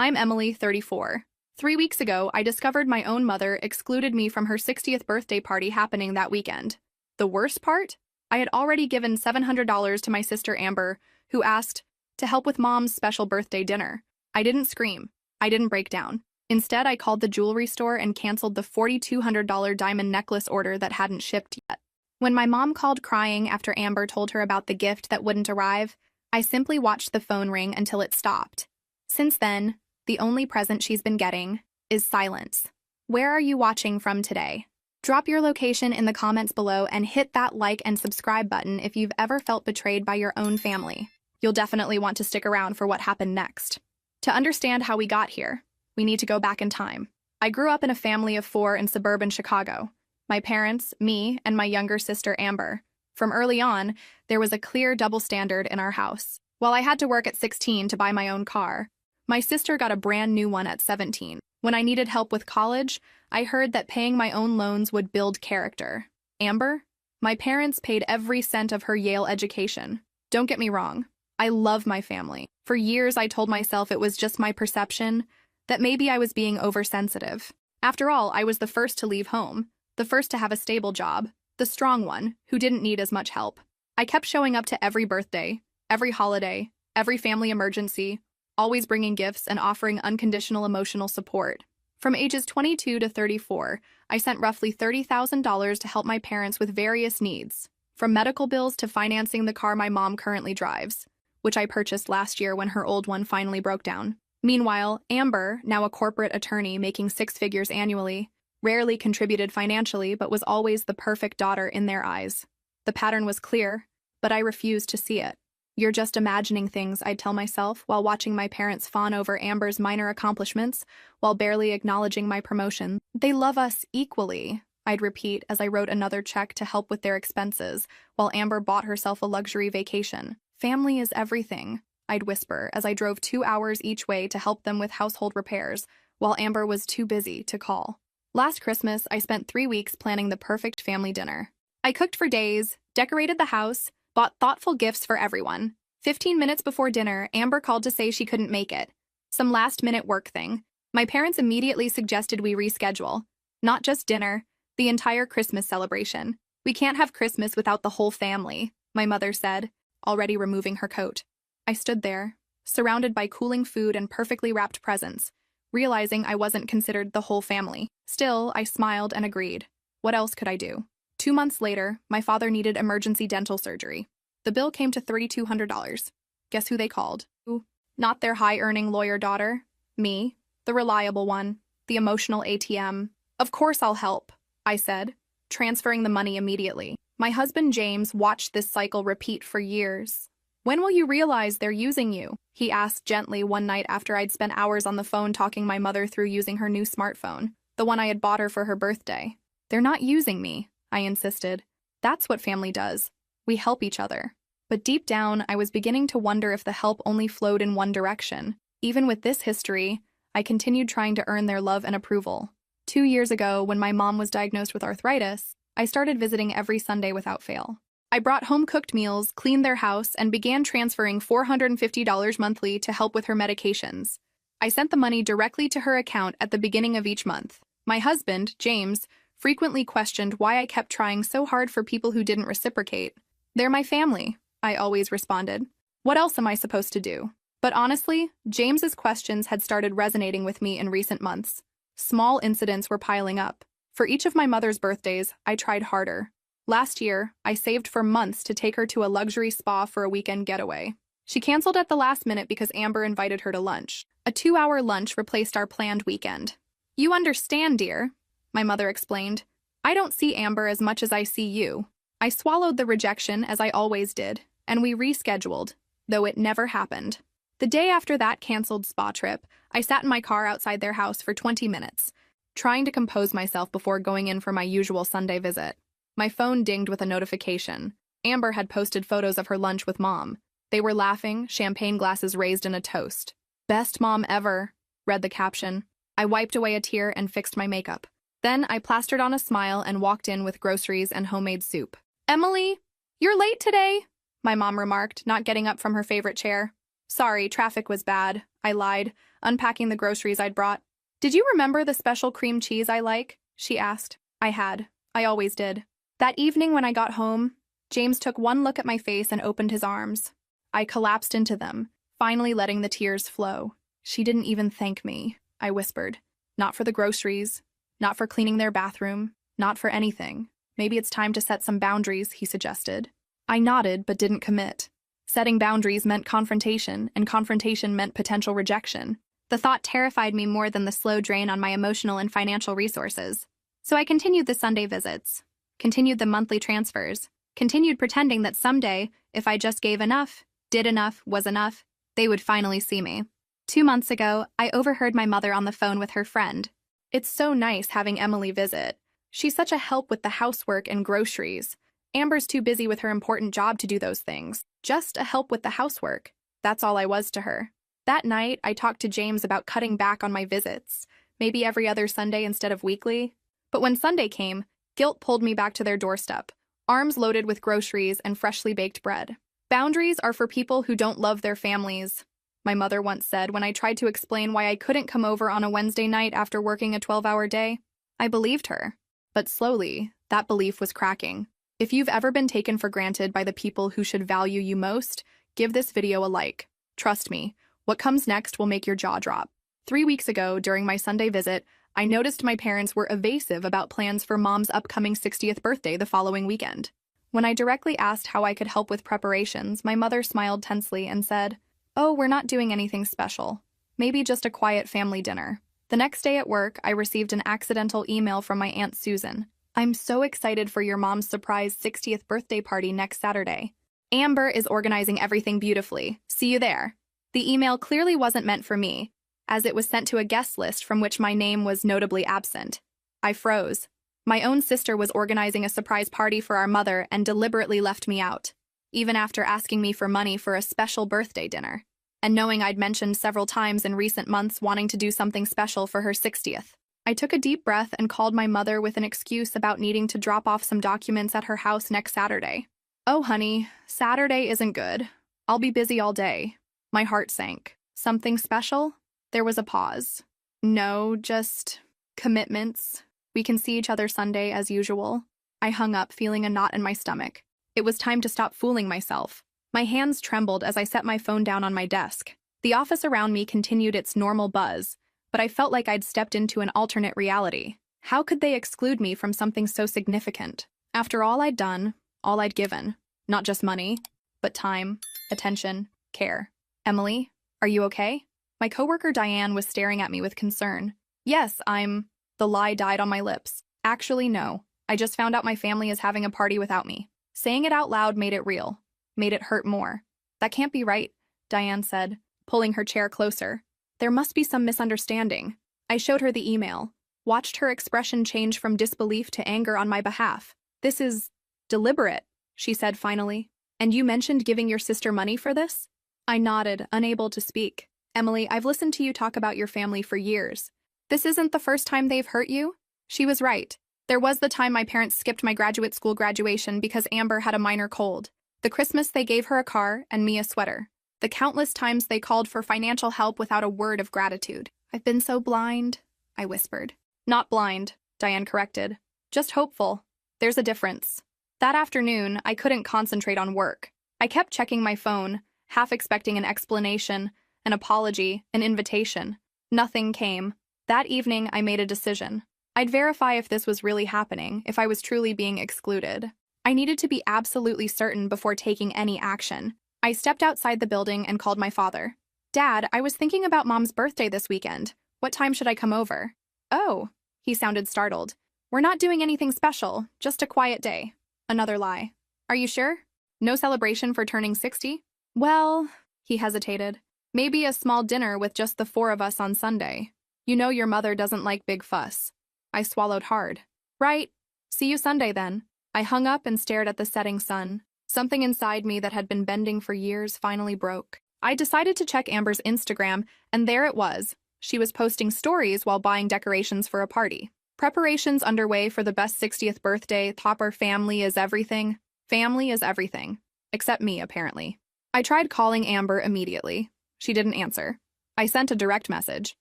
I'm Emily, 34. 3 weeks ago, I discovered my own mother excluded me from her 60th birthday party happening that weekend. The worst part? I had already given $700 to my sister Amber, who asked to help with Mom's special birthday dinner. I didn't scream. I didn't break down. Instead, I called the jewelry store and canceled the $4,200 diamond necklace order that hadn't shipped yet. When my mom called crying after Amber told her about the gift that wouldn't arrive, I simply watched the phone ring until it stopped. Since then, the only present she's been getting is silence. Where are you watching from today? Drop your location in the comments below and hit that like and subscribe button if you've ever felt betrayed by your own family. You'll definitely want to stick around for what happened next. To understand how we got here, we need to go back in time. I grew up in a family of 4 in suburban Chicago. My parents, me, and my younger sister Amber. From early on, there was a clear double standard in our house. While I had to work at 16 to buy my own car, my sister got a brand new one at 17. When I needed help with college, I heard that paying my own loans would build character. Amber? My parents paid every cent of her Yale education. Don't get me wrong, I love my family. For years, I told myself it was just my perception, that maybe I was being oversensitive. After all, I was the first to leave home, the first to have a stable job, the strong one, who didn't need as much help. I kept showing up to every birthday, every holiday, every family emergency, always bringing gifts and offering unconditional emotional support. From ages 22 to 34, I sent roughly $30,000 to help my parents with various needs, from medical bills to financing the car my mom currently drives, which I purchased last year when her old one finally broke down. Meanwhile, Amber, now a corporate attorney making 6 figures annually, rarely contributed financially but was always the perfect daughter in their eyes. The pattern was clear, but I refused to see it. You're just imagining things, I'd tell myself, while watching my parents fawn over Amber's minor accomplishments, while barely acknowledging my promotion. They love us equally, I'd repeat as I wrote another check to help with their expenses, while Amber bought herself a luxury vacation. Family is everything, I'd whisper as I drove 2 hours each way to help them with household repairs, while Amber was too busy to call. Last Christmas, I spent 3 weeks planning the perfect family dinner. I cooked for days, decorated the house, bought thoughtful gifts for everyone. 15 minutes before dinner, Amber called to say she couldn't make it. Some last-minute work thing. My parents immediately suggested we reschedule. Not just dinner, the entire Christmas celebration. We can't have Christmas without the whole family, my mother said, already removing her coat. I stood there, surrounded by cooling food and perfectly wrapped presents, realizing I wasn't considered the whole family. Still, I smiled and agreed. What else could I do? 2 months later, my father needed emergency dental surgery. The bill came to $3,200. Guess who they called? Who? Not their high-earning lawyer daughter. Me, the reliable one, the emotional ATM. Of course I'll help, I said, transferring the money immediately. My husband James watched this cycle repeat for years. When will you realize they're using you? He asked gently one night after I'd spent hours on the phone talking my mother through using her new smartphone, the one I had bought her for her birthday. They're not using me, I insisted. That's what family does. We help each other. But deep down, I was beginning to wonder if the help only flowed in one direction. Even with this history, I continued trying to earn their love and approval. 2 years ago, when my mom was diagnosed with arthritis, I started visiting every Sunday without fail. I brought home-cooked meals, cleaned their house, and began transferring $450 monthly to help with her medications. I sent the money directly to her account at the beginning of each month. My husband, James, frequently questioned why I kept trying so hard for people who didn't reciprocate. They're my family, I always responded. What else am I supposed to do? But honestly, James's questions had started resonating with me in recent months. Small incidents were piling up. For each of my mother's birthdays, I tried harder. Last year, I saved for months to take her to a luxury spa for a weekend getaway. She canceled at the last minute because Amber invited her to lunch. A 2-hour lunch replaced our planned weekend. You understand, dear, my mother explained. I don't see Amber as much as I see you. I swallowed the rejection, as I always did, and we rescheduled, though it never happened. The day after that canceled spa trip, I sat in my car outside their house for 20 minutes, trying to compose myself before going in for my usual Sunday visit. My phone dinged with a notification. Amber had posted photos of her lunch with Mom. They were laughing, champagne glasses raised in a toast. "Best mom ever," read the caption. I wiped away a tear and fixed my makeup. Then I plastered on a smile and walked in with groceries and homemade soup. "Emily, you're late today," my mom remarked, not getting up from her favorite chair. "Sorry, traffic was bad," I lied, unpacking the groceries I'd brought. "Did you remember the special cream cheese I like?" she asked. I had. I always did. That evening when I got home, James took one look at my face and opened his arms. I collapsed into them, finally letting the tears flow. "She didn't even thank me," I whispered. "Not for the groceries, not for cleaning their bathroom, not for anything. Maybe it's time to set some boundaries," he suggested. I nodded but didn't commit. Setting boundaries meant confrontation, and confrontation meant potential rejection. The thought terrified me more than the slow drain on my emotional and financial resources. So I continued the Sunday visits, continued the monthly transfers, continued pretending that someday, if I just gave enough, did enough, was enough, they would finally see me. 2 months ago, I overheard my mother on the phone with her friend. "It's so nice having Emily visit. She's such a help with the housework and groceries. Amber's too busy with her important job to do those things. Just a help with the housework." That's all I was to her. That night, I talked to James about cutting back on my visits, maybe every other Sunday instead of weekly. But when Sunday came, guilt pulled me back to their doorstep, arms loaded with groceries and freshly baked bread. "Boundaries are for people who don't love their families," my mother once said when I tried to explain why I couldn't come over on a Wednesday night after working a 12-hour day. I believed her. But slowly, that belief was cracking. If you've ever been taken for granted by the people who should value you most, give this video a like. Trust me, what comes next will make your jaw drop. 3 weeks ago, during my Sunday visit, I noticed my parents were evasive about plans for Mom's upcoming 60th birthday the following weekend. When I directly asked how I could help with preparations, my mother smiled tensely and said, "Oh, we're not doing anything special. Maybe just a quiet family dinner." The next day at work, I received an accidental email from my Aunt Susan. "I'm so excited for your mom's surprise 60th birthday party next Saturday. Amber is organizing everything beautifully. See you there." The email clearly wasn't meant for me, as it was sent to a guest list from which my name was notably absent. I froze. My own sister was organizing a surprise party for our mother and deliberately left me out, even after asking me for money for a special birthday dinner, and knowing I'd mentioned several times in recent months wanting to do something special for her 60th. I took a deep breath and called my mother with an excuse about needing to drop off some documents at her house next Saturday. "Oh, honey, Saturday isn't good. I'll be busy all day." My heart sank. "Something special?" There was a pause. "No, just commitments. We can see each other Sunday as usual." I hung up, feeling a knot in my stomach. It was time to stop fooling myself. My hands trembled as I set my phone down on my desk. The office around me continued its normal buzz, but I felt like I'd stepped into an alternate reality. How could they exclude me from something so significant? After all I'd done, all I'd given, not just money, but time, attention, care. "Emily, are you okay?" My coworker Diane was staring at me with concern. "Yes, I'm..." The lie died on my lips. "Actually, no. I just found out my family is having a party without me." Saying it out loud made it real, made it hurt more. "That can't be right," Diane said, pulling her chair closer. "There must be some misunderstanding." I showed her the email, watched her expression change from disbelief to anger on my behalf. "This is deliberate," she said finally. "And you mentioned giving your sister money for this?" I nodded, unable to speak. "Emily, I've listened to you talk about your family for years. This isn't the first time they've hurt you?" She was right. There was the time my parents skipped my graduate school graduation because Amber had a minor cold. The Christmas they gave her a car and me a sweater. The countless times they called for financial help without a word of gratitude. "I've been so blind," I whispered. "Not blind," Diane corrected. "Just hopeful. There's a difference." That afternoon, I couldn't concentrate on work. I kept checking my phone, half expecting an explanation, an apology, an invitation. Nothing came. That evening, I made a decision. I'd verify if this was really happening, if I was truly being excluded. I needed to be absolutely certain before taking any action. I stepped outside the building and called my father. "Dad, I was thinking about Mom's birthday this weekend. What time should I come over?" "Oh," he sounded startled. "We're not doing anything special, just a quiet day." Another lie. "Are you sure? No celebration for turning 60? "Well," he hesitated, "maybe a small dinner with just the 4 of us on Sunday. You know your mother doesn't like big fuss." I swallowed hard. "Right. See you Sunday then." I hung up and stared at the setting sun. Something inside me that had been bending for years finally broke. I decided to check Amber's Instagram, and there it was. She was posting stories while buying decorations for a party. Preparations underway for the best 60th birthday. Topper family is everything. Family is everything. Except me, apparently. I tried calling Amber immediately. She didn't answer. I sent a direct message.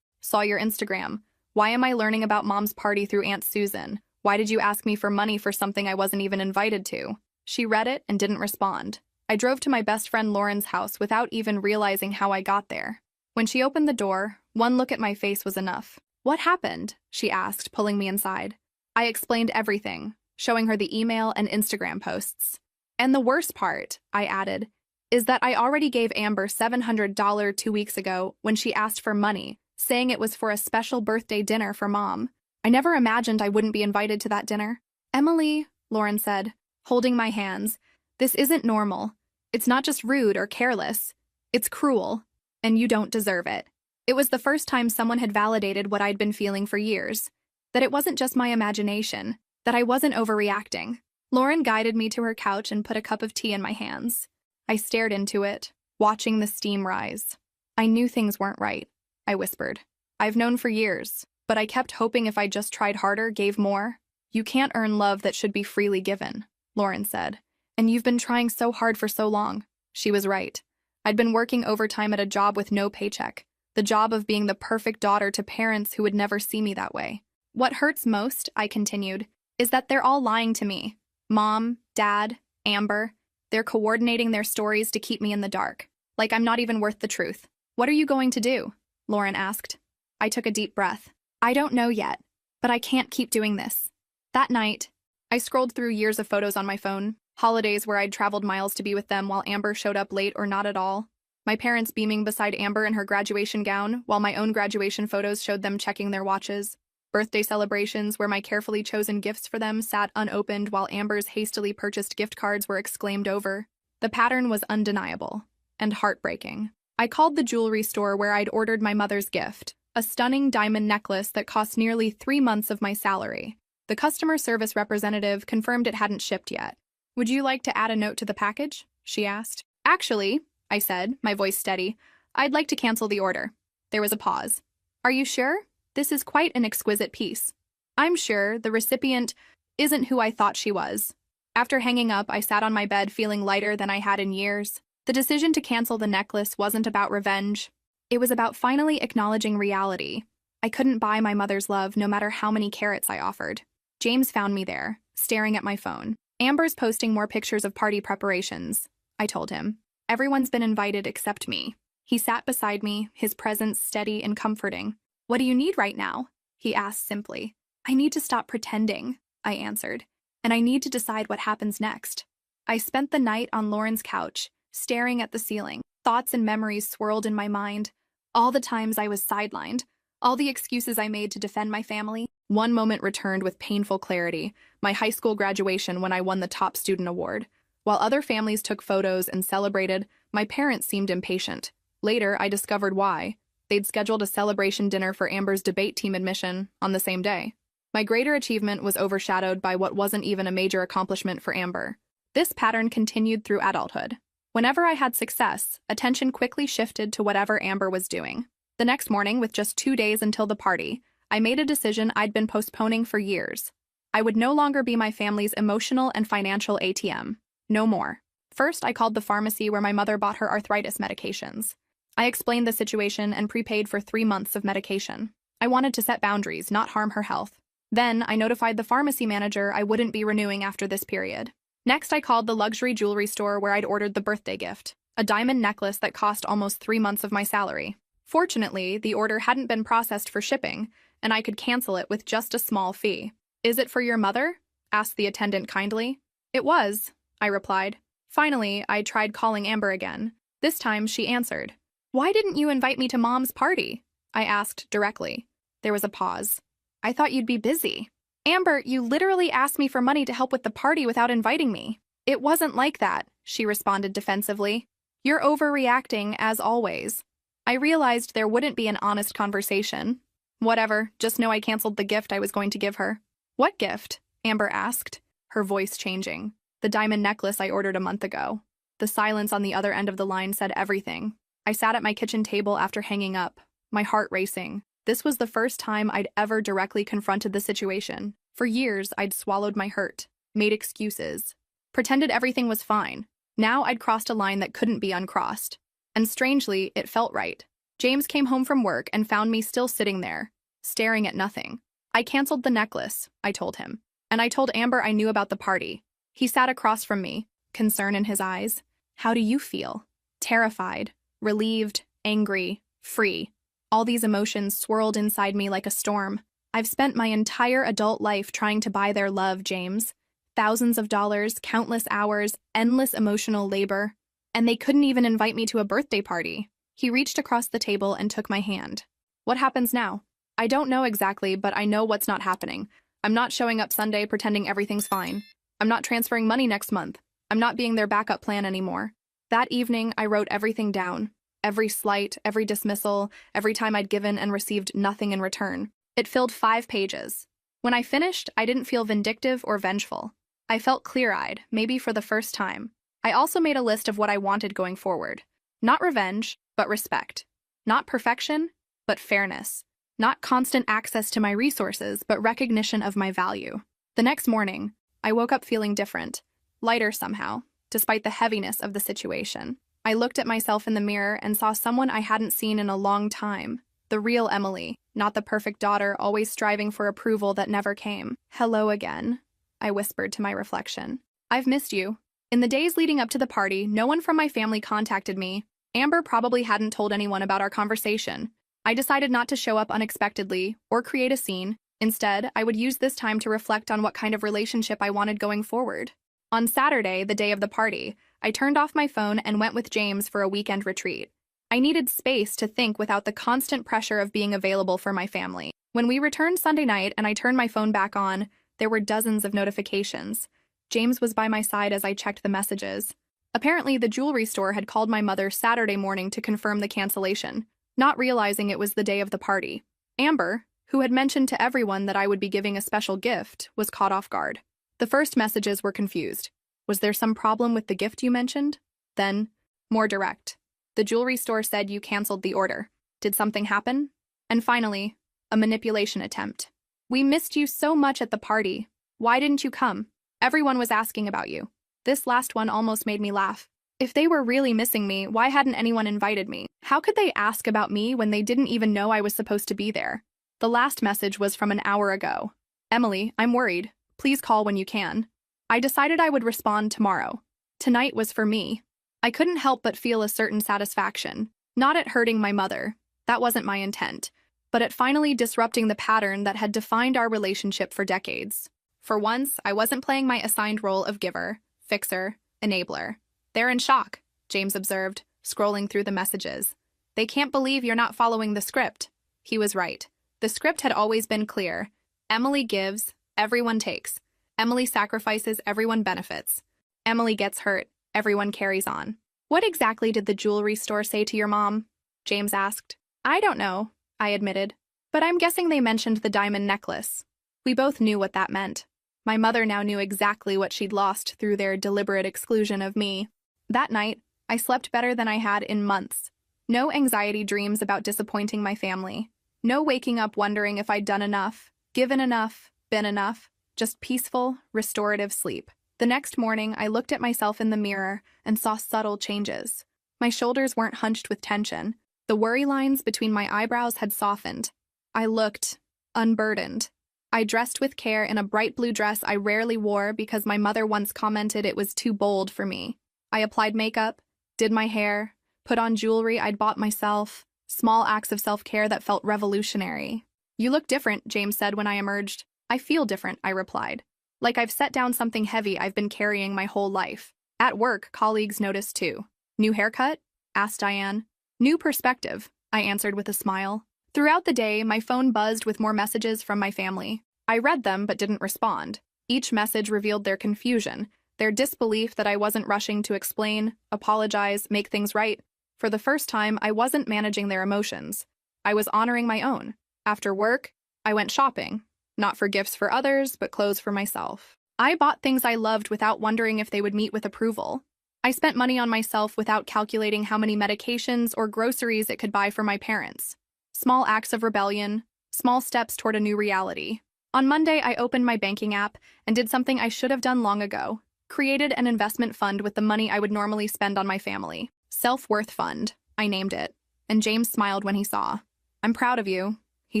Saw your Instagram. Why am I learning about mom's party through Aunt Susan? Why did you ask me for money for something I wasn't even invited to? She read it and didn't respond. I drove to my best friend Lauren's house without even realizing how I got there. When she opened the door, one look at my face was enough. What happened? She asked, pulling me inside. I explained everything, showing her the email and Instagram posts. And the worst part, I added, is that I already gave Amber $700 2 weeks ago when she asked for money, saying it was for a special birthday dinner for Mom. I never imagined I wouldn't be invited to that dinner. Emily, Lauren said, holding my hands, this isn't normal. It's not just rude or careless. It's cruel, and you don't deserve it. It was the first time someone had validated what I'd been feeling for years, that it wasn't just my imagination, that I wasn't overreacting. Lauren guided me to her couch and put a cup of tea in my hands. I stared into it, watching the steam rise. I knew things weren't right, I whispered. I've known for years, but I kept hoping if I just tried harder, gave more. You can't earn love that should be freely given, Lauren said. And you've been trying so hard for so long. She was right. I'd been working overtime at a job with no paycheck, the job of being the perfect daughter to parents who would never see me that way. What hurts most, I continued, is that they're all lying to me. Mom, Dad, Amber. They're coordinating their stories to keep me in the dark, like I'm not even worth the truth. What are you going to do? Lauren asked. I took a deep breath. I don't know yet, but I can't keep doing this. That night, I scrolled through years of photos on my phone, holidays where I'd traveled miles to be with them while Amber showed up late or not at all. My parents beaming beside Amber in her graduation gown, while my own graduation photos showed them checking their watches. Birthday celebrations where my carefully chosen gifts for them sat unopened while Amber's hastily purchased gift cards were exclaimed over. The pattern was undeniable and heartbreaking. I called the jewelry store where I'd ordered my mother's gift, a stunning diamond necklace that cost nearly 3 months of my salary. The customer service representative confirmed it hadn't shipped yet. Would you like to add a note to the package? She asked. Actually, I said, my voice steady, I'd like to cancel the order. There was a pause. Are you sure? This is quite an exquisite piece. I'm sure the recipient isn't who I thought she was. After hanging up, I sat on my bed feeling lighter than I had in years. The decision to cancel the necklace wasn't about revenge. It was about finally acknowledging reality. I couldn't buy my mother's love no matter how many carrots I offered. James found me there, staring at my phone. Amber's posting more pictures of party preparations, I told him. Everyone's been invited except me. He sat beside me, his presence steady and comforting. What do you need right now? He asked simply. I need to stop pretending, I answered, and I need to decide what happens next. I spent the night on Lauren's couch, staring at the ceiling. Thoughts and memories swirled in my mind. All the times I was sidelined, all the excuses I made to defend my family. One moment returned with painful clarity, my high school graduation when I won the top student award. While other families took photos and celebrated, my parents seemed impatient. Later, I discovered why. They'd scheduled a celebration dinner for Amber's debate team admission on the same day. My greater achievement was overshadowed by what wasn't even a major accomplishment for Amber. This pattern continued through adulthood. Whenever I had success, attention quickly shifted to whatever Amber was doing. The next morning, with just 2 days until the party, I made a decision I'd been postponing for years. I would no longer be my family's emotional and financial ATM. No more. First, I called the pharmacy where my mother bought her arthritis medications. I explained the situation and prepaid for 3 months of medication. I wanted to set boundaries, not harm her health. Then, I notified the pharmacy manager I wouldn't be renewing after this period. Next, I called the luxury jewelry store where I'd ordered the birthday gift, a diamond necklace that cost almost 3 months of my salary. Fortunately, the order hadn't been processed for shipping, and I could cancel it with just a small fee. Is it for your mother? Asked the attendant kindly. It was, I replied. Finally, I tried calling Amber again. This time, she answered. Why didn't you invite me to Mom's party? I asked directly. There was a pause. I thought you'd be busy. Amber, you literally asked me for money to help with the party without inviting me. It wasn't like that, she responded defensively. You're overreacting, as always. I realized there wouldn't be an honest conversation. Whatever, just know I canceled the gift I was going to give her. What gift? Amber asked, her voice changing. The diamond necklace I ordered a month ago. The silence on the other end of the line said everything. I sat at my kitchen table after hanging up, my heart racing. This was the first time I'd ever directly confronted the situation. For years, I'd swallowed my hurt, made excuses, pretended everything was fine. Now I'd crossed a line that couldn't be uncrossed. And strangely, it felt right. James came home from work and found me still sitting there, staring at nothing. I canceled the necklace, I told him. And I told Amber I knew about the party. He sat across from me, concern in his eyes. How do you feel? Terrified, relieved, angry, free. All these emotions swirled inside me like a storm. I've spent my entire adult life trying to buy their love, James. Thousands of dollars, countless hours, endless emotional labor. And they couldn't even invite me to a birthday party. He reached across the table and took my hand. What happens now? I don't know exactly, but I know what's not happening. I'm not showing up Sunday pretending everything's fine. I'm not transferring money next month. I'm not being their backup plan anymore. That evening, I wrote everything down. Every slight, every dismissal, every time I'd given and received nothing in return. It filled 5 pages. When I finished, I didn't feel vindictive or vengeful. I felt clear-eyed, maybe for the first time. I also made a list of what I wanted going forward. Not revenge, but respect. Not perfection, but fairness. Not constant access to my resources, but recognition of my value. The next morning, I woke up feeling different, lighter somehow, despite the heaviness of the situation. I looked at myself in the mirror and saw someone I hadn't seen in a long time. The real Emily, not the perfect daughter always striving for approval that never came. Hello again, I whispered to my reflection. I've missed you. In the days leading up to the party, no one from my family contacted me. Amber probably hadn't told anyone about our conversation. I decided not to show up unexpectedly or create a scene. Instead, I would use this time to reflect on what kind of relationship I wanted going forward. On Saturday, the day of the party, I turned off my phone and went with James for a weekend retreat. I needed space to think without the constant pressure of being available for my family. When we returned Sunday night and I turned my phone back on, there were dozens of notifications. James was by my side as I checked the messages. Apparently, the jewelry store had called my mother Saturday morning to confirm the cancellation, not realizing it was the day of the party. Amber, who had mentioned to everyone that I would be giving a special gift, was caught off guard. The first messages were confused. Was there some problem with the gift you mentioned? Then, more direct. The jewelry store said you canceled the order. Did something happen? And finally, a manipulation attempt. We missed you so much at the party. Why didn't you come? Everyone was asking about you. This last one almost made me laugh. If they were really missing me, why hadn't anyone invited me? How could they ask about me when they didn't even know I was supposed to be there? The last message was from an hour ago. Emily, I'm worried. Please call when you can. I decided I would respond tomorrow. Tonight was for me. I couldn't help but feel a certain satisfaction, not at hurting my mother, that wasn't my intent, but at finally disrupting the pattern that had defined our relationship for decades. For once, I wasn't playing my assigned role of giver, fixer, enabler. They're in shock, James observed, scrolling through the messages. They can't believe you're not following the script. He was right. The script had always been clear. Emily gives, everyone takes. Emily sacrifices, everyone benefits. Emily gets hurt, everyone carries on. What exactly did the jewelry store say to your mom? James asked. I don't know, I admitted. But I'm guessing they mentioned the diamond necklace. We both knew what that meant. My mother now knew exactly what she'd lost through their deliberate exclusion of me. That night, I slept better than I had in months. No anxiety dreams about disappointing my family. No waking up wondering if I'd done enough, given enough, been enough. Just peaceful, restorative sleep. The next morning, I looked at myself in the mirror and saw subtle changes. My shoulders weren't hunched with tension. The worry lines between my eyebrows had softened. I looked unburdened. I dressed with care in a bright blue dress I rarely wore because my mother once commented it was too bold for me. I applied makeup, did my hair, put on jewelry I'd bought myself, small acts of self-care that felt revolutionary. You look different, James said when I emerged. I feel different, I replied. Like I've set down something heavy I've been carrying my whole life. At work, colleagues noticed too. New haircut? Asked Diane. New perspective, I answered with a smile. Throughout the day, my phone buzzed with more messages from my family. I read them but didn't respond. Each message revealed their confusion, their disbelief that I wasn't rushing to explain, apologize, make things right. For the first time, I wasn't managing their emotions. I was honoring my own. After work, I went shopping. Not for gifts for others, but clothes for myself. I bought things I loved without wondering if they would meet with approval. I spent money on myself without calculating how many medications or groceries it could buy for my parents. Small acts of rebellion, small steps toward a new reality. On Monday, I opened my banking app and did something I should have done long ago. Created an investment fund with the money I would normally spend on my family. Self-worth fund, I named it. and James smiled when he saw. "I'm proud of you," he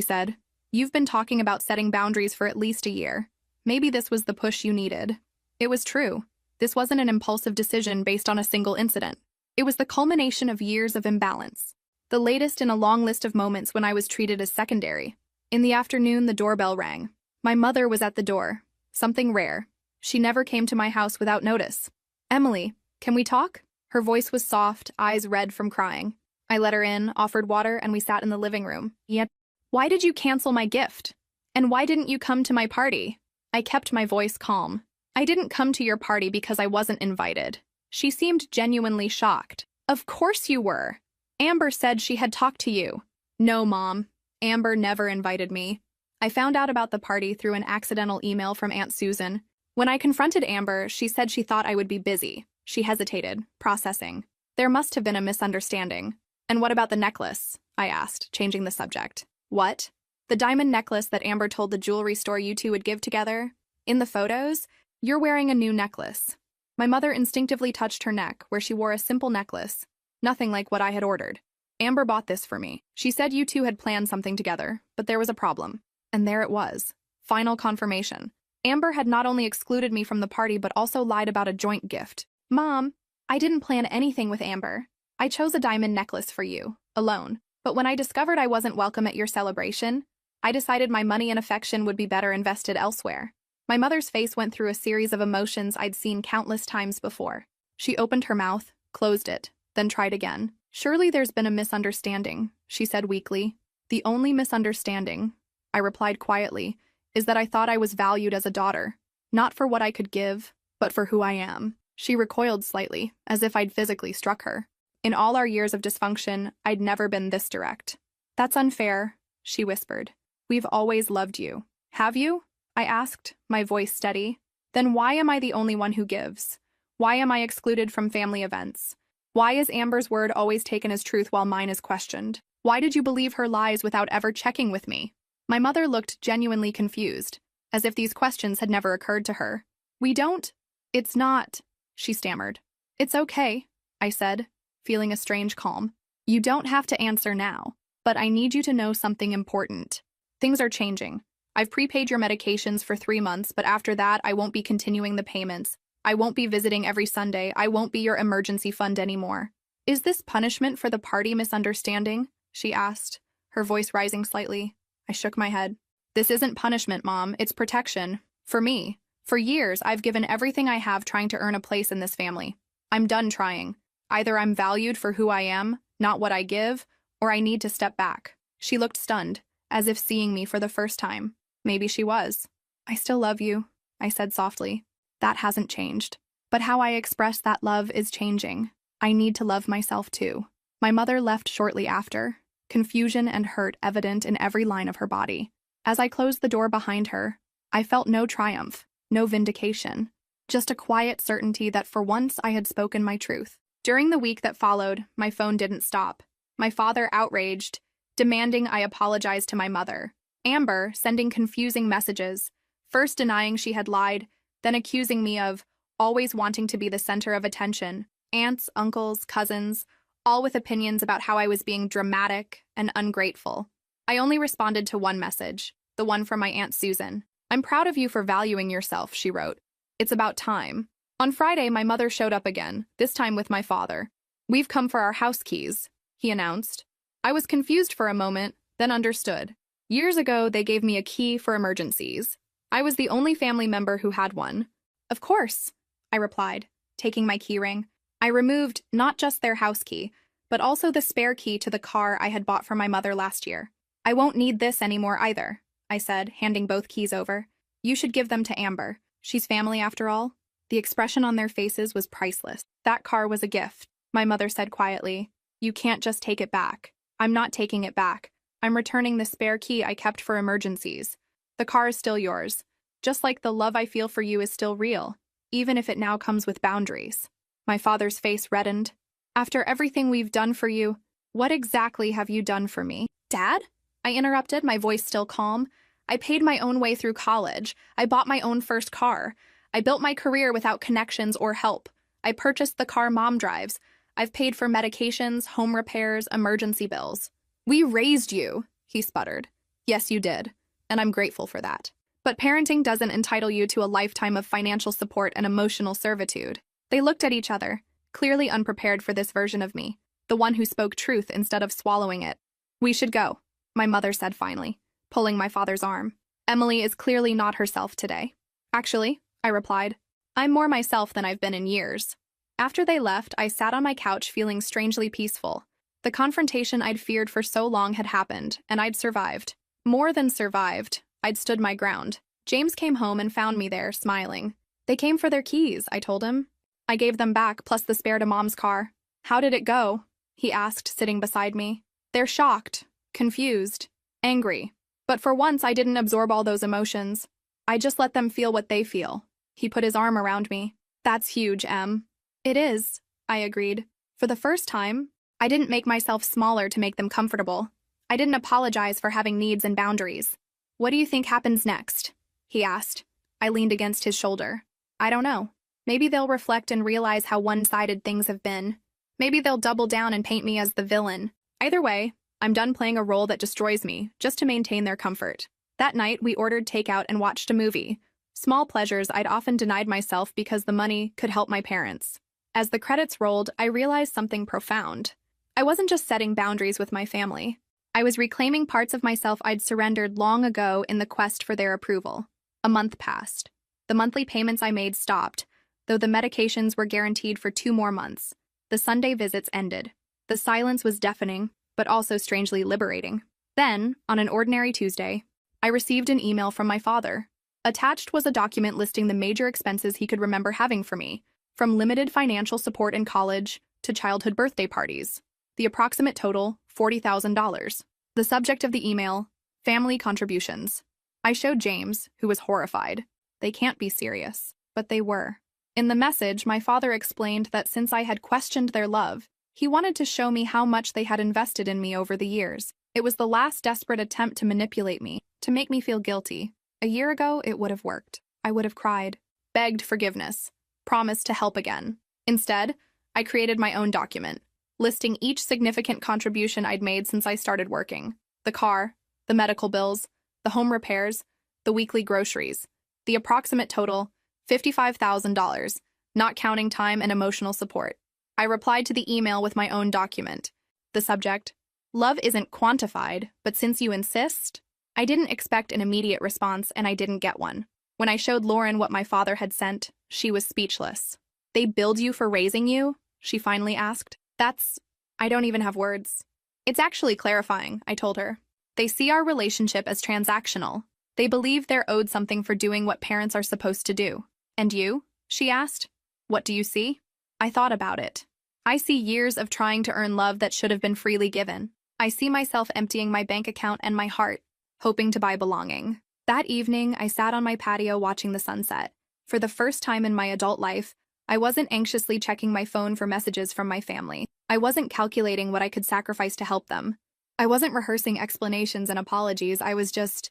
said. "You've been talking about setting boundaries for at least a year. Maybe this was the push you needed." It was true. This wasn't an impulsive decision based on a single incident. It was the culmination of years of imbalance. The latest in a long list of moments when I was treated as secondary. In the afternoon, the doorbell rang. My mother was at the door. Something rare. She never came to my house without notice. "Emily, can we talk?" Her voice was soft, eyes red from crying. I let her in, offered water, and we sat in the living room. "Yet, why did you cancel my gift? And why didn't you come to my party?" I kept my voice calm. "I didn't come to your party because I wasn't invited." She seemed genuinely shocked. "Of course you were. Amber said she had talked to you." "No, Mom. Amber never invited me." I found out about the party through an accidental email from Aunt Susan. When I confronted Amber, she said she thought I would be busy. She hesitated, processing. There must have been a misunderstanding. "And what about the necklace?" I asked, changing the subject. "What?" "The diamond necklace that Amber told the jewelry store you two would give together? In the photos, you're wearing a new necklace." My mother instinctively touched her neck, where she wore a simple necklace. Nothing like what I had ordered. "Amber bought this for me. She said you two had planned something together, but there was a problem." And there it was. Final confirmation. Amber had not only excluded me from the party but also lied about a joint gift. "Mom, I didn't plan anything with Amber. I chose a diamond necklace for you, alone. But when I discovered I wasn't welcome at your celebration, I decided my money and affection would be better invested elsewhere." My mother's face went through a series of emotions I'd seen countless times before. She opened her mouth, closed it, then tried again. "Surely there's been a misunderstanding," she said weakly. "The only misunderstanding," I replied quietly, "is that I thought I was valued as a daughter, not for what I could give, but for who I am." She recoiled slightly, as if I'd physically struck her. In all our years of dysfunction, I'd never been this direct. "That's unfair," she whispered. "We've always loved you." "Have you?" I asked, my voice steady. "Then why am I the only one who gives? Why am I excluded from family events? Why is Amber's word always taken as truth while mine is questioned? Why did you believe her lies without ever checking with me?" My mother looked genuinely confused, as if these questions had never occurred to her. "We don't. It's not," she stammered. "It's okay," I said, feeling a strange calm. "You don't have to answer now, but I need you to know something important. Things are changing. I've prepaid your medications for 3 months, but after that, I won't be continuing the payments. I won't be visiting every Sunday. I won't be your emergency fund anymore." "Is this punishment for the party misunderstanding?" she asked, her voice rising slightly. I shook my head. "This isn't punishment, Mom. It's protection. For me. For years, I've given everything I have trying to earn a place in this family. I'm done trying. Either I'm valued for who I am, not what I give, or I need to step back." She looked stunned, as if seeing me for the first time. Maybe she was. "I still love you," I said softly. "That hasn't changed. But how I express that love is changing. I need to love myself too." My mother left shortly after, confusion and hurt evident in every line of her body. As I closed the door behind her, I felt no triumph, no vindication, just a quiet certainty that for once I had spoken my truth. During the week that followed, my phone didn't stop. My father outraged, demanding I apologize to my mother. Amber sending confusing messages, first denying she had lied, then accusing me of always wanting to be the center of attention. Aunts, uncles, cousins, all with opinions about how I was being dramatic and ungrateful. I only responded to one message, the one from my Aunt Susan. "I'm proud of you for valuing yourself," she wrote. "It's about time." On Friday, my mother showed up again, this time with my father. "We've come for our house keys," he announced. I was confused for a moment, then understood. Years ago, they gave me a key for emergencies. I was the only family member who had one. "Of course," I replied, taking my keyring. I removed not just their house key, but also the spare key to the car I had bought for my mother last year. "I won't need this anymore either," I said, handing both keys over. "You should give them to Amber. She's family after all." The expression on their faces was priceless. "That car was a gift," my mother said quietly. "You can't just take it back." "I'm not taking it back. I'm returning the spare key I kept for emergencies. The car is still yours. Just like the love I feel for you is still real, even if it now comes with boundaries." My father's face reddened. "After everything we've done for you, what exactly have you done for me?" "Dad?" I interrupted, my voice still calm. "I paid my own way through college. I bought my own first car. I built my career without connections or help. I purchased the car Mom drives. I've paid for medications, home repairs, emergency bills. We raised you, he sputtered. Yes, you did, and I'm grateful for that. But parenting doesn't entitle you to a lifetime of financial support and emotional servitude. They looked at each other, clearly unprepared for this version of me, the one who spoke truth instead of swallowing it. We should go, my mother said finally, pulling my father's arm. Emily is clearly not herself today. Actually, I replied, I'm more myself than I've been in years. After they left, I sat on my couch feeling strangely peaceful. The confrontation I'd feared for so long had happened, and I'd survived. More than survived, I'd stood my ground. James came home and found me there, smiling. They came for their keys, I told him. I gave them back, plus the spare to Mom's car. How did it go? He asked, sitting beside me. They're shocked, confused, angry. But for once, I didn't absorb all those emotions. I just let them feel what they feel. He put his arm around me. That's huge, Em. It is, I agreed. For the first time, I didn't make myself smaller to make them comfortable. I didn't apologize for having needs and boundaries. What do you think happens next? He asked. I leaned against his shoulder. I don't know. Maybe they'll reflect and realize how one-sided things have been. Maybe they'll double down and paint me as the villain. Either way, I'm done playing a role that destroys me, just to maintain their comfort. That night, we ordered takeout and watched a movie. Small pleasures I'd often denied myself because the money could help my parents. As the credits rolled, I realized something profound. I wasn't just setting boundaries with my family. I was reclaiming parts of myself I'd surrendered long ago in the quest for their approval. A month passed. The monthly payments I made stopped, though the medications were guaranteed for 2 more months. The Sunday visits ended. The silence was deafening, but also strangely liberating. Then, on an ordinary Tuesday, I received an email from my father. Attached was a document listing the major expenses he could remember having for me, from limited financial support in college to childhood birthday parties. The approximate total, $40,000. The subject of the email, family contributions. I showed James, who was horrified. They can't be serious, but they were. In the message, my father explained that since I had questioned their love, he wanted to show me how much they had invested in me over the years. It was the last desperate attempt to manipulate me, to make me feel guilty. A year ago, it would have worked. I would have cried, begged forgiveness, promised to help again. Instead, I created my own document, listing each significant contribution I'd made since I started working. The car, the medical bills, the home repairs, the weekly groceries. The approximate total, $55,000, not counting time and emotional support. I replied to the email with my own document. The subject, love isn't quantified, but since you insist. I didn't expect an immediate response, and I didn't get one. When I showed Lauren what my father had sent, she was speechless. They billed you for raising you? She finally asked. I don't even have words. It's actually clarifying, I told her. They see our relationship as transactional. They believe they're owed something for doing what parents are supposed to do. And you? She asked. What do you see? I thought about it. I see years of trying to earn love that should have been freely given. I see myself emptying my bank account and my heart, hoping to buy belonging. That evening, I sat on my patio watching the sunset. For the first time in my adult life, I wasn't anxiously checking my phone for messages from my family. I wasn't calculating what I could sacrifice to help them. I wasn't rehearsing explanations and apologies. I was just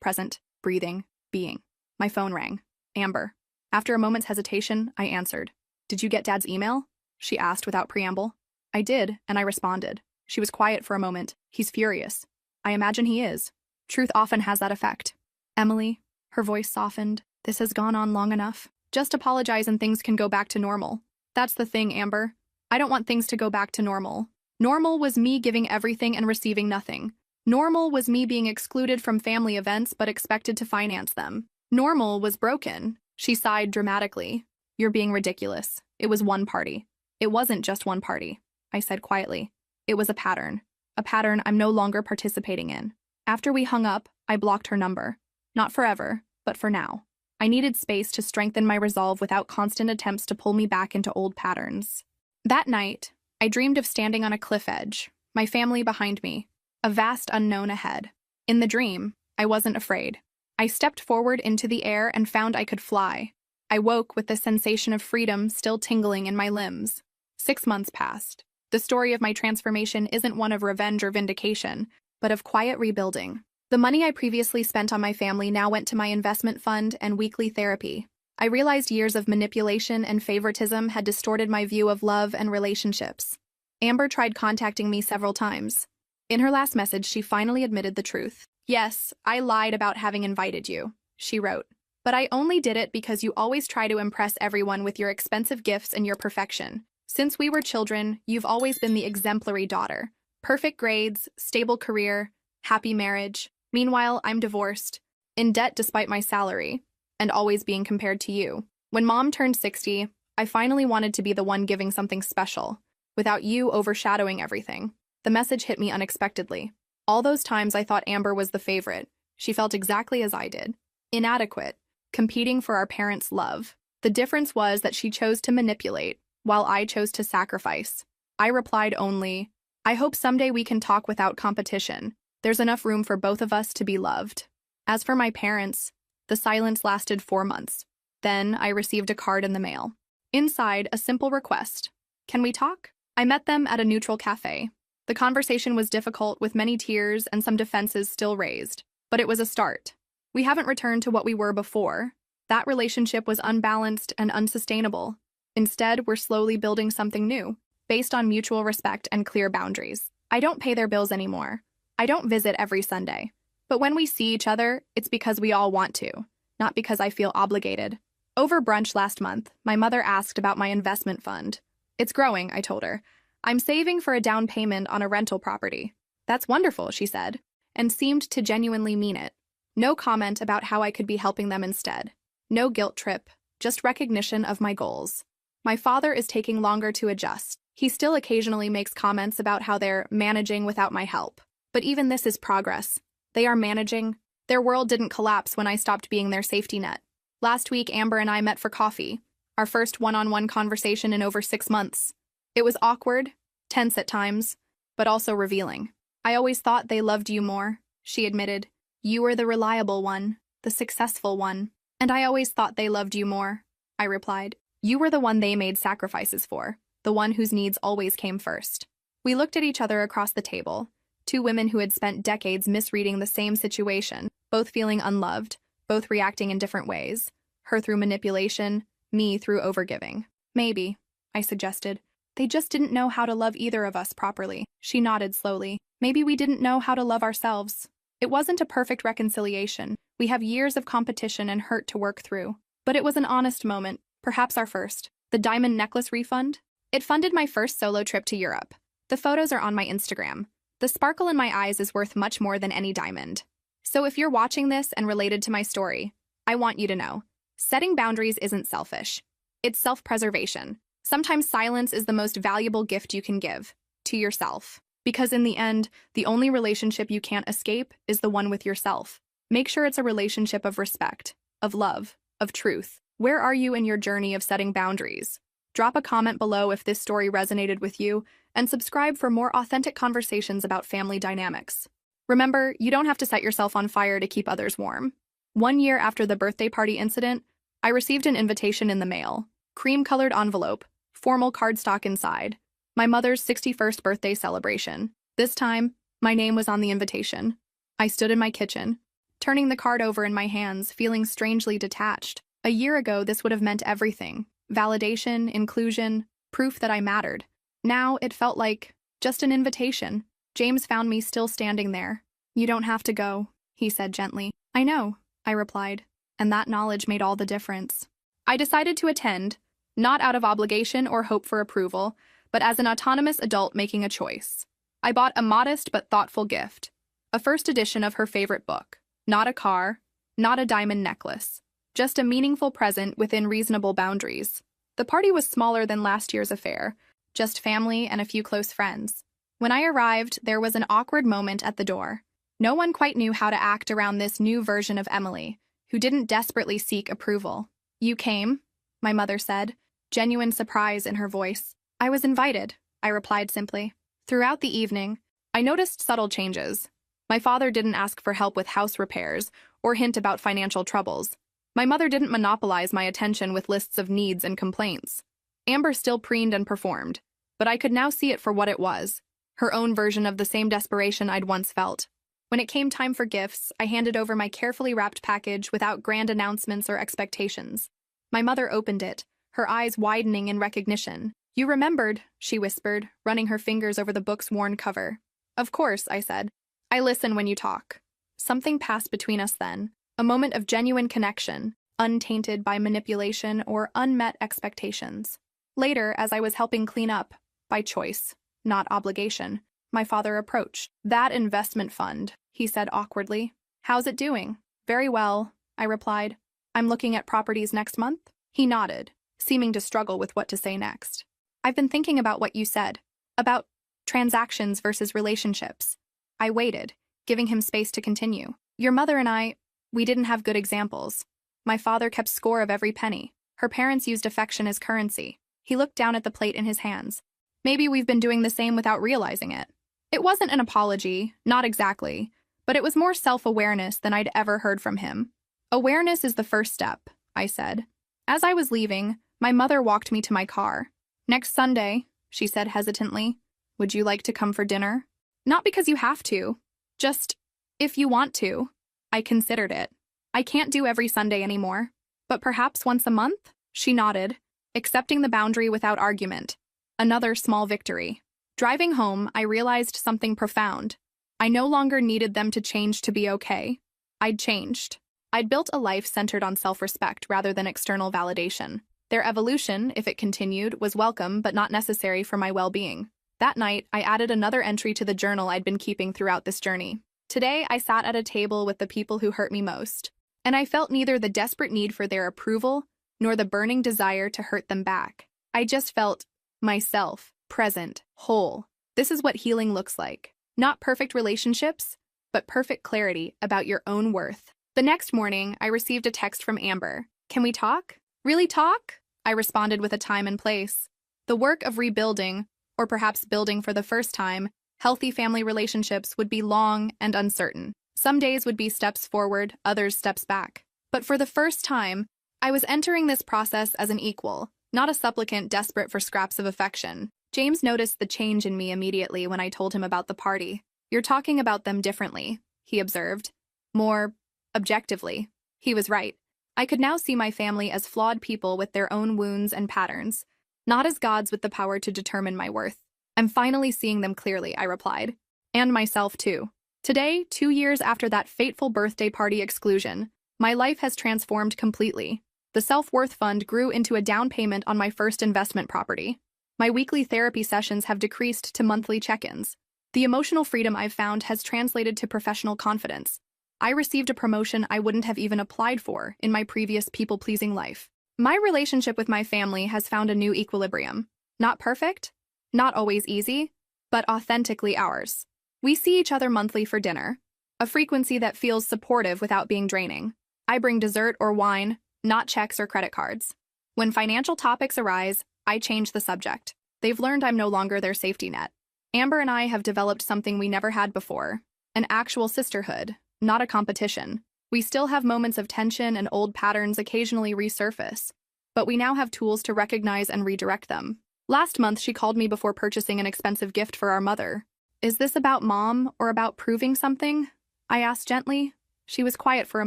present, breathing, being. My phone rang. Amber. After a moment's hesitation, I answered. Did you get Dad's email? She asked without preamble. I did, and I responded. She was quiet for a moment. He's furious. I imagine he is. Truth often has that effect. Emily, her voice softened. This has gone on long enough. Just apologize and things can go back to normal. That's the thing, Amber. I don't want things to go back to normal. Normal was me giving everything and receiving nothing. Normal was me being excluded from family events but expected to finance them. Normal was broken. She sighed dramatically. You're being ridiculous. It was one party. It wasn't just one party, I said quietly. It was a pattern. A pattern I'm no longer participating in. After we hung up, I blocked her number. Not forever, but for now. I needed space to strengthen my resolve without constant attempts to pull me back into old patterns. That night, I dreamed of standing on a cliff edge, my family behind me, a vast unknown ahead. In the dream, I wasn't afraid. I stepped forward into the air and found I could fly. I woke with the sensation of freedom still tingling in my limbs. 6 months passed. The story of my transformation isn't one of revenge or vindication, but of quiet rebuilding. The money I previously spent on my family now went to my investment fund and weekly therapy. I realized years of manipulation and favoritism had distorted my view of love and relationships. Amber tried contacting me several times. In her last message, she finally admitted the truth. "Yes, I lied about having invited you," she wrote. "But I only did it because you always try to impress everyone with your expensive gifts and your perfection. Since we were children, you've always been the exemplary daughter. Perfect grades, stable career, happy marriage. Meanwhile, I'm divorced, in debt despite my salary, and always being compared to you. When Mom turned 60, I finally wanted to be the one giving something special, without you overshadowing everything." The message hit me unexpectedly. All those times I thought Amber was the favorite. She felt exactly as I did. Inadequate, competing for our parents' love. The difference was that she chose to manipulate, while I chose to sacrifice. I replied only, "I hope someday we can talk without competition. There's enough room for both of us to be loved." As for my parents, the silence lasted 4 months. Then I received a card in the mail. Inside, a simple request. "Can we talk?" I met them at a neutral cafe. The conversation was difficult, with many tears and some defenses still raised. But it was a start. We haven't returned to what we were before. That relationship was unbalanced and unsustainable. Instead, we're slowly building something new, based on mutual respect and clear boundaries. I don't pay their bills anymore. I don't visit every Sunday. But when we see each other, it's because we all want to, not because I feel obligated. Over brunch last month, my mother asked about my investment fund. "It's growing," I told her. "I'm saving for a down payment on a rental property." "That's wonderful," she said, and seemed to genuinely mean it. No comment about how I could be helping them instead. No guilt trip, just recognition of my goals. My father is taking longer to adjust. He still occasionally makes comments about how they're managing without my help. But even this is progress. They are managing. Their world didn't collapse when I stopped being their safety net. Last week, Amber and I met for coffee, our first one-on-one conversation in over 6 months. It was awkward, tense at times, but also revealing. "I always thought they loved you more," she admitted. "You were the reliable one, the successful one." "And I always thought they loved you more," I replied. "You were the one they made sacrifices for, the one whose needs always came first." We looked at each other across the table, two women who had spent decades misreading the same situation, both feeling unloved, both reacting in different ways, her through manipulation, me through overgiving. "Maybe," I suggested, "they just didn't know how to love either of us properly." She nodded slowly. "Maybe we didn't know how to love ourselves. It wasn't a perfect reconciliation. We have years of competition and hurt to work through. But it was an honest moment, perhaps our first. The diamond necklace refund? It funded my first solo trip to Europe. The photos are on my Instagram. The sparkle in my eyes is worth much more than any diamond. So if you're watching this and related to my story, I want you to know, setting boundaries isn't selfish. It's self-preservation. Sometimes silence is the most valuable gift you can give, to yourself. Because in the end, the only relationship you can't escape is the one with yourself. Make sure it's a relationship of respect, of love, of truth. Where are you in your journey of setting boundaries? Drop a comment below if this story resonated with you, and subscribe for more authentic conversations about family dynamics. Remember, you don't have to set yourself on fire to keep others warm. 1 year after the birthday party incident, I received an invitation in the mail. Cream-colored envelope, formal cardstock inside. My mother's 61st birthday celebration. This time, my name was on the invitation. I stood in my kitchen, turning the card over in my hands, feeling strangely detached. A year ago, this would have meant everything. Validation, inclusion, proof that I mattered. Now, it felt like just an invitation. James found me still standing there. "You don't have to go," he said gently. "I know," I replied, and that knowledge made all the difference. I decided to attend, not out of obligation or hope for approval, but as an autonomous adult making a choice. I bought a modest but thoughtful gift, a first edition of her favorite book. Not a car, not a diamond necklace, just a meaningful present within reasonable boundaries. The party was smaller than last year's affair, just family and a few close friends. When I arrived, there was an awkward moment at the door. No one quite knew how to act around this new version of Emily, who didn't desperately seek approval. "You came?" my mother said, genuine surprise in her voice. "I was invited," I replied simply. Throughout the evening, I noticed subtle changes. My father didn't ask for help with house repairs or hint about financial troubles. My mother didn't monopolize my attention with lists of needs and complaints. Amber still preened and performed, but I could now see it for what it was, her own version of the same desperation I'd once felt. When it came time for gifts, I handed over my carefully wrapped package without grand announcements or expectations. My mother opened it, her eyes widening in recognition. "You remembered," she whispered, running her fingers over the book's worn cover. "Of course," I said. "I listen when you talk." Something passed between us then, a moment of genuine connection, untainted by manipulation or unmet expectations. Later, as I was helping clean up, by choice, not obligation, my father approached. "That investment fund," he said awkwardly. "How's it doing?" "Very well," I replied. "I'm looking at properties next month?" He nodded, seeming to struggle with what to say next. "I've been thinking about what you said, about transactions versus relationships." I waited, giving him space to continue. "Your mother and we didn't have good examples. My father kept score of every penny. Her parents used affection as currency." He looked down at the plate in his hands. "Maybe we've been doing the same without realizing it." It wasn't an apology, not exactly, but it was more self-awareness than I'd ever heard from him. "Awareness is the first step," I said. As I was leaving, my mother walked me to my car. "Next Sunday," she said hesitantly. "Would you like to come for dinner?" "Not because you have to. Just, if you want to." I considered it. "I can't do every Sunday anymore. But perhaps once a month?" She nodded, accepting the boundary without argument. Another small victory. Driving home, I realized something profound. I no longer needed them to change to be okay. I'd changed. I'd built a life centered on self-respect rather than external validation. Their evolution, if it continued, was welcome but not necessary for my well-being. That night, I added another entry to the journal I'd been keeping throughout this journey. Today, I sat at a table with the people who hurt me most, and I felt neither the desperate need for their approval nor the burning desire to hurt them back. I just felt myself, present, whole. This is what healing looks like. Not perfect relationships, but perfect clarity about your own worth. The next morning, I received a text from Amber. "Can we talk?" "Really talk?" I responded with a time and place. The work of rebuilding, or perhaps building for the first time, healthy family relationships would be long and uncertain. Some days would be steps forward, others steps back. But for the first time, I was entering this process as an equal, not a supplicant desperate for scraps of affection. James noticed the change in me immediately when I told him about the party. "You're talking about them differently," he observed. "More objectively." He was right. I could now see my family as flawed people with their own wounds and patterns, not as gods with the power to determine my worth. "I'm finally seeing them clearly," I replied. "And myself, too." Today, 2 years after that fateful birthday party exclusion, my life has transformed completely. The self-worth fund grew into a down payment on my first investment property. My weekly therapy sessions have decreased to monthly check-ins. The emotional freedom I've found has translated to professional confidence. I received a promotion I wouldn't have even applied for in my previous people-pleasing life. My relationship with my family has found a new equilibrium. Not perfect, not always easy, but authentically ours. We see each other monthly for dinner, a frequency that feels supportive without being draining. I bring dessert or wine, not checks or credit cards. When financial topics arise, I change the subject. They've learned I'm no longer their safety net. Amber and I have developed something we never had before, an actual sisterhood, not a competition. We still have moments of tension and old patterns occasionally resurface, but we now have tools to recognize and redirect them. Last month, she called me before purchasing an expensive gift for our mother. "Is this about Mom or about proving something?" I asked gently. She was quiet for a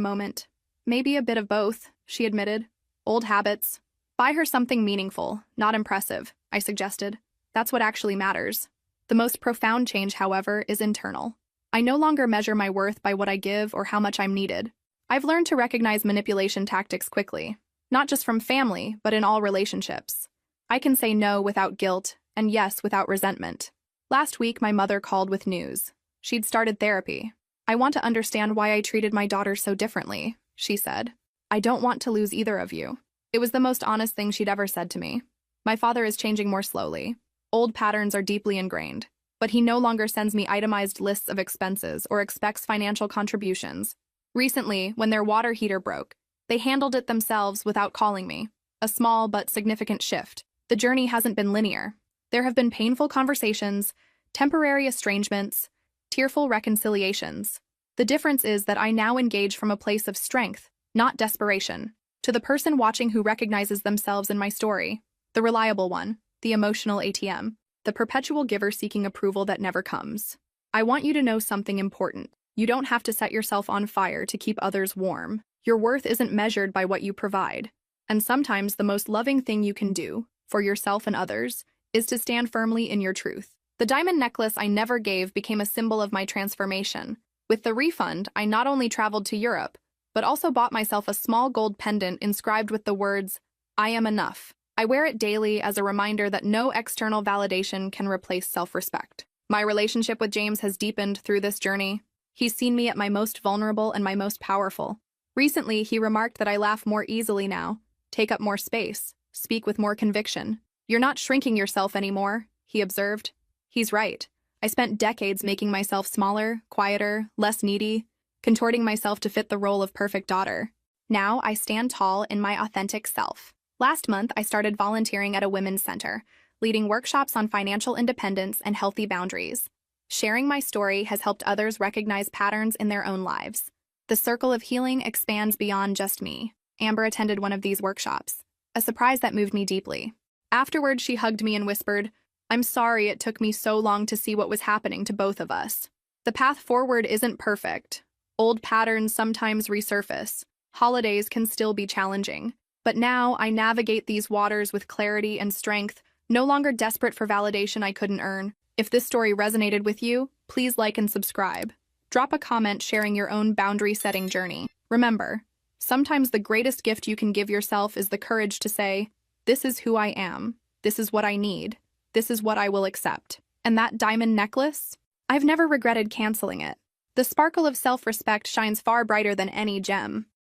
moment. "Maybe a bit of both," she admitted. "Old habits." "Buy her something meaningful, not impressive," I suggested. "That's what actually matters." The most profound change, however, is internal. I no longer measure my worth by what I give or how much I'm needed. I've learned to recognize manipulation tactics quickly, not just from family, but in all relationships. I can say no without guilt and yes without resentment. Last week, my mother called with news. She'd started therapy. "I want to understand why I treated my daughter so differently," she said. "I don't want to lose either of you." It was the most honest thing she'd ever said to me. My father is changing more slowly. Old patterns are deeply ingrained, but he no longer sends me itemized lists of expenses or expects financial contributions. Recently, when their water heater broke, they handled it themselves without calling me. A small but significant shift. The journey hasn't been linear. There have been painful conversations, temporary estrangements, tearful reconciliations. The difference is that I now engage from a place of strength, not desperation. To the person watching who recognizes themselves in my story, the reliable one, the emotional ATM, the perpetual giver seeking approval that never comes, I want you to know something important. You don't have to set yourself on fire to keep others warm. Your worth isn't measured by what you provide. And sometimes the most loving thing you can do, for yourself and others, is to stand firmly in your truth. The diamond necklace I never gave became a symbol of my transformation. With the refund, I not only traveled to Europe, but also bought myself a small gold pendant inscribed with the words, "I am enough." I wear it daily as a reminder that no external validation can replace self-respect. My relationship with James has deepened through this journey. He's seen me at my most vulnerable and my most powerful. Recently, he remarked that I laugh more easily now, take up more space, speak with more conviction. "You're not shrinking yourself anymore," he observed. He's right. I spent decades making myself smaller, quieter, less needy, contorting myself to fit the role of perfect daughter. Now I stand tall in my authentic self. Last month, I started volunteering at a women's center, leading workshops on financial independence and healthy boundaries. Sharing my story has helped others recognize patterns in their own lives. The circle of healing expands beyond just me. Amber attended one of these workshops, a surprise that moved me deeply. Afterward, she hugged me and whispered, "I'm sorry it took me so long to see what was happening to both of us. The path forward isn't perfect. Old patterns sometimes resurface. Holidays can still be challenging. But now I navigate these waters with clarity and strength, no longer desperate for validation I couldn't earn." If this story resonated with you, please like and subscribe. Drop a comment sharing your own boundary-setting journey. Remember, sometimes the greatest gift you can give yourself is the courage to say, "This is who I am. This is what I need. This is what I will accept." And that diamond necklace? I've never regretted canceling it. The sparkle of self-respect shines far brighter than any gem.